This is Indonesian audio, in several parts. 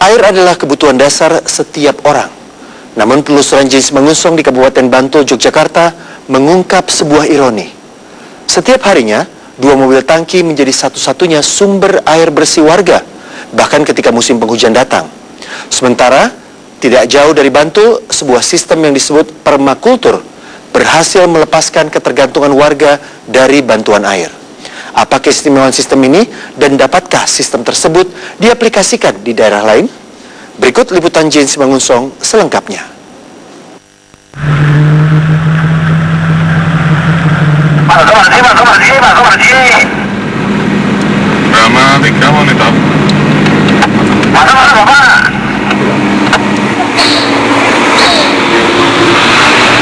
Air adalah kebutuhan dasar setiap orang. Namun penelusuran Jenis Mangusong di Kabupaten Bantul, Yogyakarta mengungkap sebuah ironi. Setiap harinya, 2 mobil tangki menjadi satu-satunya sumber air bersih warga, bahkan ketika musim penghujan datang. Sementara, tidak jauh dari Bantul, sebuah sistem yang disebut permakultur berhasil melepaskan ketergantungan warga dari bantuan air. Apa keistimewaan sistem ini dan dapatkah sistem tersebut diaplikasikan di daerah lain? Berikut liputan Jenis Mangusong selengkapnya.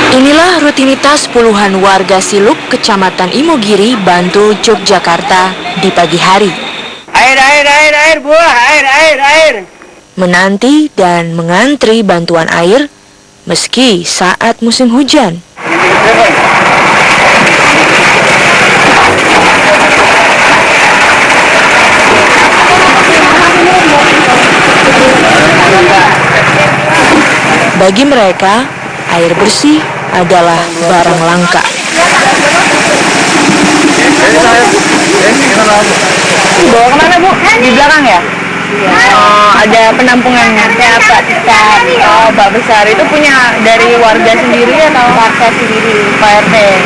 Inilah rutinitas puluhan warga Siluk, Kecamatan Imogiri, Bantul, Yogyakarta di pagi hari. Air, buah, air. Menanti dan mengantri bantuan air meski saat musim hujan. Bagi mereka, air bersih adalah barang langka. Bawa kemana, Bu? Di belakang ya? Oh, ada penampungannya. Kayak Pak Besar. Oh, Pak Besar itu punya dari warga sendiri atau warga sendiri? Pak RT. Ya.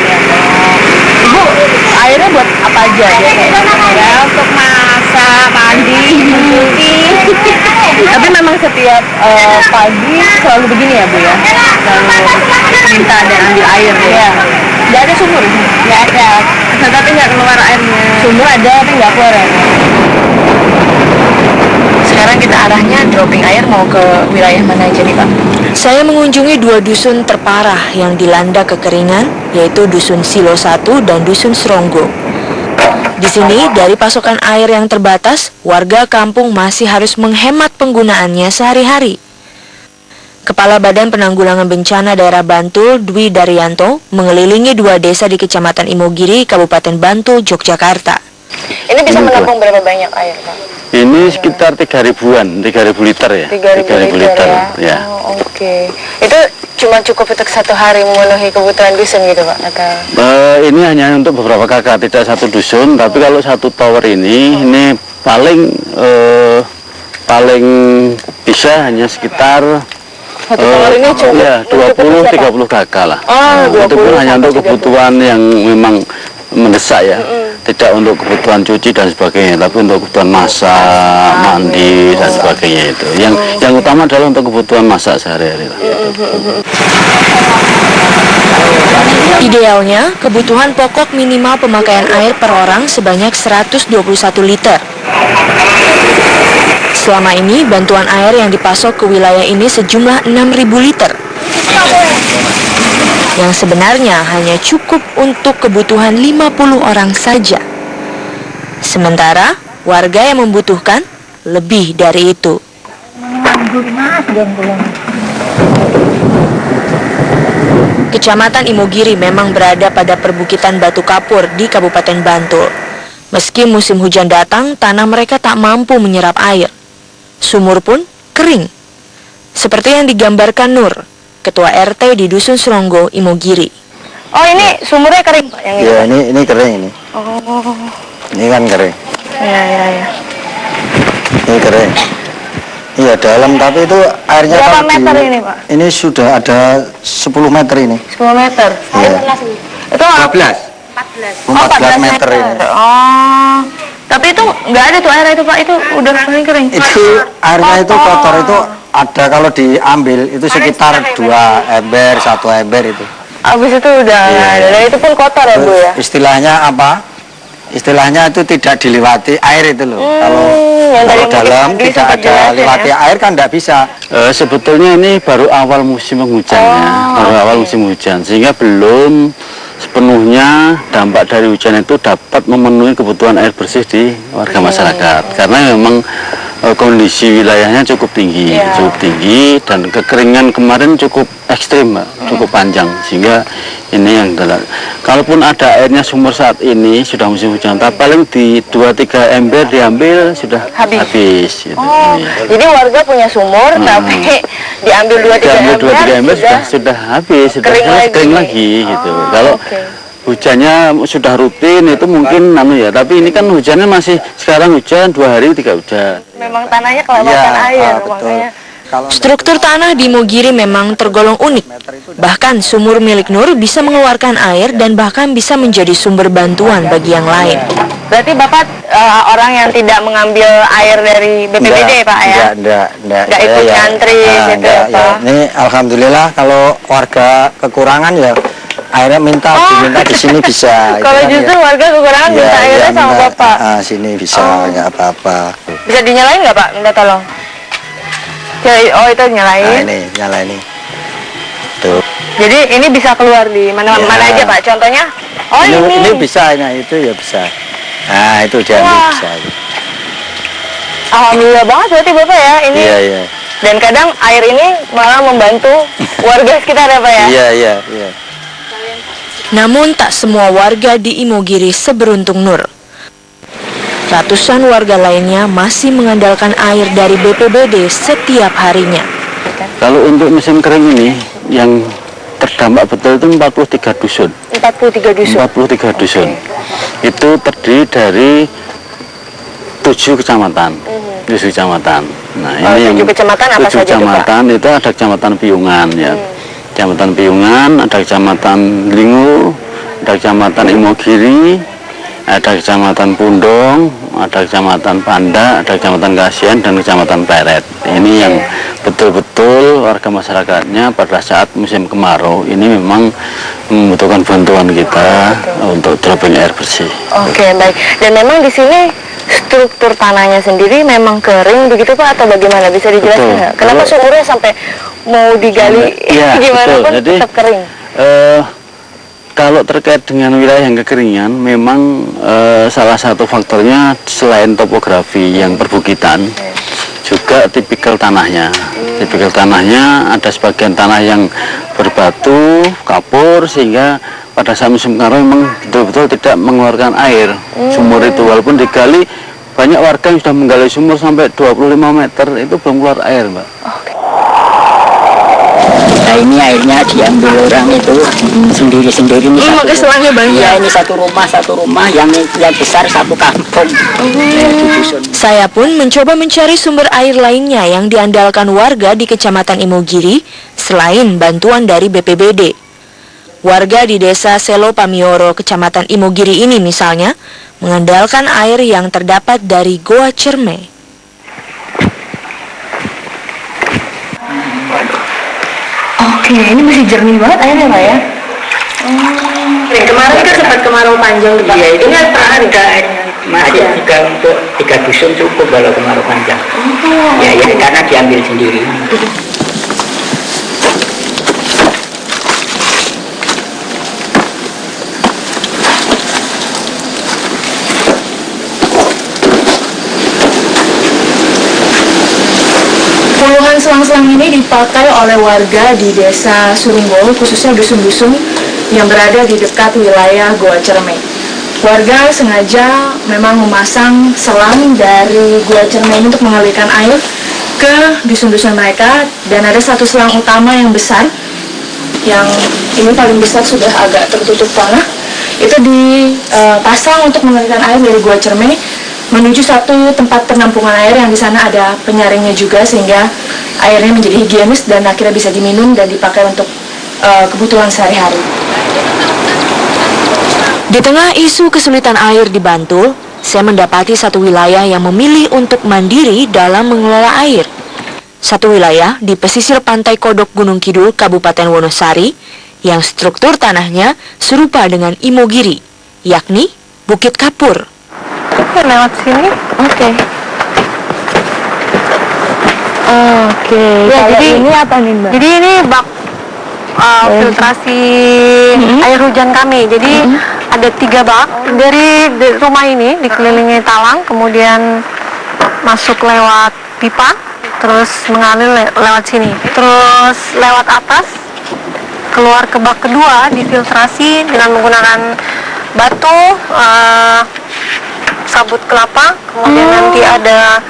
Ibu, airnya buat apa aja? Ya, untuk masak, mandi, cuci. Tapi memang setiap pagi selalu begini ya, Bu ya? Selalu minta dan ambil air ya? Nggak ada sumur? Nggak ada. Tapi nggak keluar airnya. Sumur ada tapi nggak keluar air. Sekarang kita arahnya dropping air mau ke wilayah mana aja nih, Pak? Saya mengunjungi 2 dusun terparah yang dilanda kekeringan, yaitu Dusun Silo 1 dan Dusun Sronggo. Di sini, dari pasokan air yang terbatas, warga kampung masih harus menghemat penggunaannya sehari-hari. Kepala Badan Penanggulangan Bencana Daerah Bantul, Dwi Daryanto, mengelilingi 2 desa di Kecamatan Imogiri, Kabupaten Bantul, Yogyakarta. Ini bisa menampung berapa banyak air, Pak? Ini sekitar 3.000-an, 3.000 liter ya. 3.000 liter ya. Oh, oke. Itu cuma cukup untuk 1 hari memenuhi kebutuhan dusun gitu, Pak? Atau? Ini hanya untuk beberapa kakak, tidak satu dusun. Tapi kalau 1 tower ini paling bisa hanya sekitar 1 tower ini cukup ya 20-30 kakak lah. Itu pun hanya untuk kebutuhan yang memang mendesak ya. Tidak untuk kebutuhan cuci dan sebagainya, tapi untuk kebutuhan masak, mandi dan sebagainya itu. Yang utama adalah untuk kebutuhan masak sehari-hari. Idealnya, kebutuhan pokok minimal pemakaian air per orang sebanyak 121 liter. Selama ini, bantuan air yang dipasok ke wilayah ini sejumlah 6.000 liter. Yang sebenarnya hanya cukup untuk kebutuhan 50 orang saja. Sementara, warga yang membutuhkan lebih dari itu. Kecamatan Imogiri memang berada pada perbukitan Batu Kapur di Kabupaten Bantul. Meski musim hujan datang, tanah mereka tak mampu menyerap air. Sumur pun kering. Seperti yang digambarkan Nur, Ketua RT di Dusun Sronggo, Imogiri. Oh, ini sumurnya kering, Pak? Yang Ya, ini kering ini. Oh. Ini kan kering. Ya. Ini kering. Iya, dalam, tapi itu airnya Berapa meter ini, Pak? Ini sudah ada 10 meter ini. 10 meter? Iya. Itu 14. 14 meter ini. Oh. Tapi itu nggak ada tuh air itu, Pak? Itu udah kering. Itu airnya itu kotor itu ada kalau diambil itu sekitar 2 ember, 1 ember itu. Habis itu udah nggak ada. Dan itu pun kotor ya, Bu ya? Istilahnya apa? Istilahnya itu tidak dilewati air itu loh. Kalau dalam tidak ada lewati air kan tidak bisa. Sebetulnya ini baru awal musim penghujannya, baru awal musim hujan, sehingga belum sepenuhnya dampak dari hujan itu dapat memenuhi kebutuhan air bersih di warga masyarakat. Karena memang kondisi wilayahnya cukup tinggi, dan kekeringan kemarin cukup ekstrim, Mbak, cukup panjang, sehingga ini yang kalaupun ada airnya sumur saat ini sudah musim hujan, paling di 2-3 ember diambil sudah habis gitu. Jadi warga punya sumur tapi diambil 2-3 ember sudah habis, sudah kering lagi gitu. Kalau hujannya sudah rutin itu mungkin tapi ini kan hujannya masih sekarang hujan 2 hari 3 hujan. Memang tanahnya kelewatan air, makanya. Struktur tanah di Imogiri memang tergolong unik. Bahkan sumur milik Nur bisa mengeluarkan air dan bahkan bisa menjadi sumber bantuan bagi yang lain. Berarti Bapak orang yang tidak mengambil air dari BPBD, Pak ya? Enggak ikut ngantri gitu ya, Pak? Ini alhamdulillah kalau warga kekurangan ya airnya diminta di sini bisa. Kalau justru warga kekurangan minta airnya sama Bapak. Sini bisa, nggak apa-apa. Bisa dinyalain nggak, Pak? Minta tolong. Oh, itu nyalain. Ini nyalain ini. Tuh. Jadi ini bisa keluar di mana aja, Pak? Contohnya? Oh, ini bisa, itu ya bisa. Nah, itu jangan bisa. Alhamdulillah banget berarti Bapak ya ini. Iya. Dan kadang air ini malah membantu warga sekitar ya, Pak ya? Iya. Namun tak semua warga di Imogiri seberuntung Nur. Ratusan warga lainnya masih mengandalkan air dari BPBD setiap harinya. Kalau untuk musim kering ini yang terdampak betul itu 43 dusun. 43 dusun. 43 dusun. Itu terdiri dari 7 kecamatan. 7 kecamatan. Nah, ini yang 7 kecamatan apa 7 saja kecamatan itu ada kecamatan Piungan ya. Kecamatan Piungan, ada kecamatan Lingu, ada kecamatan Imogiri, ada kecamatan Pundong, ada kecamatan Panda, ada kecamatan Kasian, dan kecamatan Pleret. Ini yang betul-betul warga masyarakatnya pada saat musim kemarau ini memang membutuhkan bantuan kita untuk dropping air bersih. Oke, baik. Dan memang di sini struktur tanahnya sendiri memang kering begitu, Pak, atau bagaimana? Bisa dijelaskan nggak? Kenapa sumurnya sampai mau digali gimana pun jadi, tetap kering? Kalau terkait dengan wilayah yang kekeringan, memang salah satu faktornya selain topografi yang perbukitan, juga tipikal tanahnya. Tipikal tanahnya ada sebagian tanah yang berbatu, kapur, sehingga pada saat musim kemarau memang betul-betul tidak mengeluarkan air. Sumur itu walaupun digali, banyak warga yang sudah menggali sumur sampai 25 meter itu belum keluar air, Mbak. Nah, ini airnya diambil orang itu sendiri-sendiri. Ini pakai selangnya banyak. Iya, ini satu rumah yang besar satu kampung. Saya pun mencoba mencari sumber air lainnya yang diandalkan warga di Kecamatan Imogiri selain bantuan dari BPBD. Warga di desa Selo Pamioro, Kecamatan Imogiri ini misalnya, mengandalkan air yang terdapat dari Goa Cerme. Oke, ini masih jernih banget airnya, Pak ya? Kemarin kan sempat kemarau panjang, Pak. Iya, itu ini ada airnya. Masih untuk 3 dusun cukup kalau kemarau panjang. Ya, karena diambil sendiri. Puluhan selang-selang ini dipakai oleh warga di desa Surunggol, khususnya dusun-dusun yang berada di dekat wilayah Goa Cerme. Warga sengaja memang memasang selang dari Goa Cerme ini untuk mengalirkan air ke dusun-dusun mereka, dan ada satu selang utama yang besar, yang ini paling besar sudah agak tertutup tanah, itu dipasang untuk mengalirkan air dari Goa Cerme menuju satu tempat penampungan air yang di sana ada penyaringnya juga, sehingga airnya menjadi higienis dan akhirnya bisa diminum dan dipakai untuk kebutuhan sehari-hari. Di tengah isu kesulitan air di Bantul, saya mendapati satu wilayah yang memilih untuk mandiri dalam mengelola air. Satu wilayah di pesisir pantai Kodok Gunung Kidul, Kabupaten Wonosari, yang struktur tanahnya serupa dengan Imogiri, yakni Bukit Kapur. Lewat sini? Oke. Ya, jadi ini apa nih, Mbak? Jadi ini bak filtrasi air hujan kami. Jadi ada 3 bak dari rumah ini dikelilingi talang, kemudian masuk lewat pipa, terus mengalir lewat sini, terus lewat atas keluar ke bak kedua, difiltrasi dengan menggunakan batu, sabut kelapa, kemudian nanti ada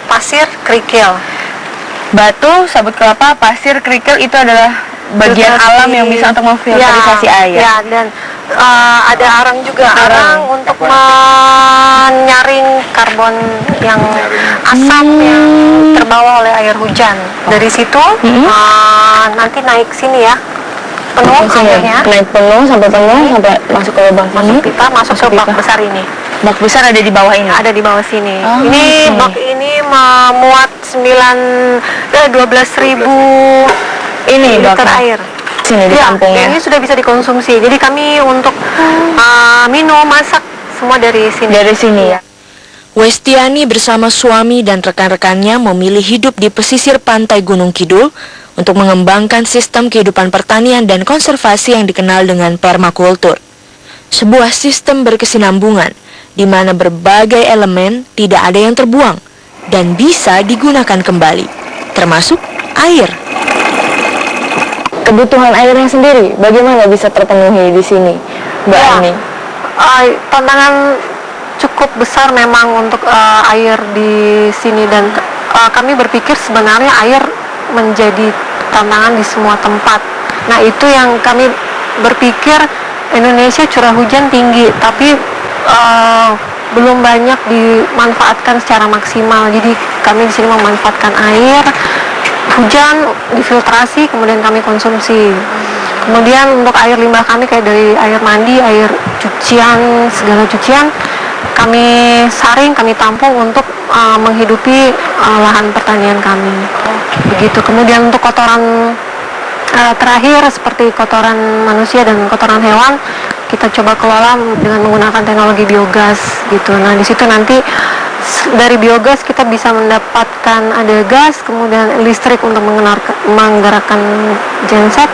pasir, kerikil. Batu, sabut kelapa, pasir, kerikil itu adalah bagian alam yang bisa untuk memfilterisasi air. Ya, dan ada arang juga, arang untuk menyaring karbon yang asam yang terbawa oleh air hujan. Dari situ nanti naik sini ya, penuh airnya. Naik penuh sampai masuk ke lubang sini. Masuk pipa, masuk ke bak besar ini. Bak besar ada di bawah ini. Ada di bawah sini. Oh, ini oke. bak ini memuat 12.000 Ini liter baknya. air. Sini di Ya, kampungnya. ini sudah bisa dikonsumsi. Jadi kami untuk minum, masak semua dari sini. Dari sini ya. Westiani bersama suami dan rekan-rekannya memilih hidup di pesisir pantai Gunung Kidul untuk mengembangkan sistem kehidupan pertanian dan konservasi yang dikenal dengan permakultur. Sebuah sistem berkesinambungan di mana berbagai elemen tidak ada yang terbuang dan bisa digunakan kembali, termasuk air. Kebutuhan airnya sendiri bagaimana bisa terpenuhi di sini, Mbak Ya. Ani? Tantangan cukup besar memang untuk air di sini, dan kami berpikir sebenarnya air menjadi tantangan di semua tempat. Nah, itu yang kami berpikir. Indonesia curah hujan tinggi, tapi belum banyak dimanfaatkan secara maksimal. Jadi kami di sini memanfaatkan air hujan, difiltrasi, kemudian kami konsumsi. Kemudian untuk air limbah kami kayak dari air mandi, air cucian, segala cucian, kami saring, kami tampung untuk menghidupi lahan pertanian kami. Begitu. Kemudian untuk kotoran terakhir seperti kotoran manusia dan kotoran hewan, kita coba kelola dengan menggunakan teknologi biogas gitu. Nah, di situ nanti dari biogas kita bisa mendapatkan ada gas, kemudian listrik untuk menggerakkan genset.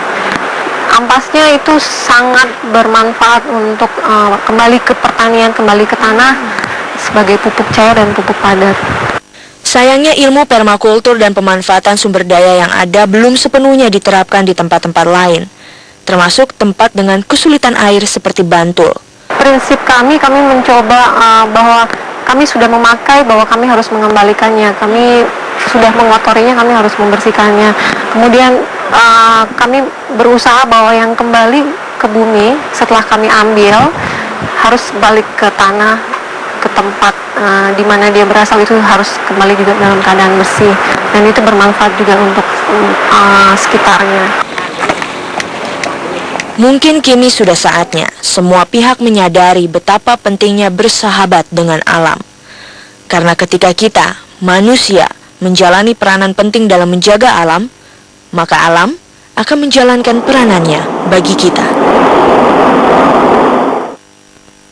Ampasnya itu sangat bermanfaat untuk kembali ke pertanian, kembali ke tanah sebagai pupuk cair dan pupuk padat. Sayangnya ilmu permakultur dan pemanfaatan sumber daya yang ada belum sepenuhnya diterapkan di tempat-tempat lain, termasuk tempat dengan kesulitan air seperti Bantul. Prinsip kami mencoba bahwa kami sudah memakai, bahwa kami harus mengembalikannya, kami sudah mengotorinya, kami harus membersihkannya. Kemudian kami berusaha bahwa yang kembali ke bumi setelah kami ambil harus balik ke tanah, ke tempat di mana dia berasal, itu harus kembali juga dalam keadaan bersih, dan itu bermanfaat juga untuk sekitarnya. Mungkin kini sudah saatnya semua pihak menyadari betapa pentingnya bersahabat dengan alam. Karena ketika kita, manusia, menjalani peranan penting dalam menjaga alam, maka alam akan menjalankan peranannya bagi kita.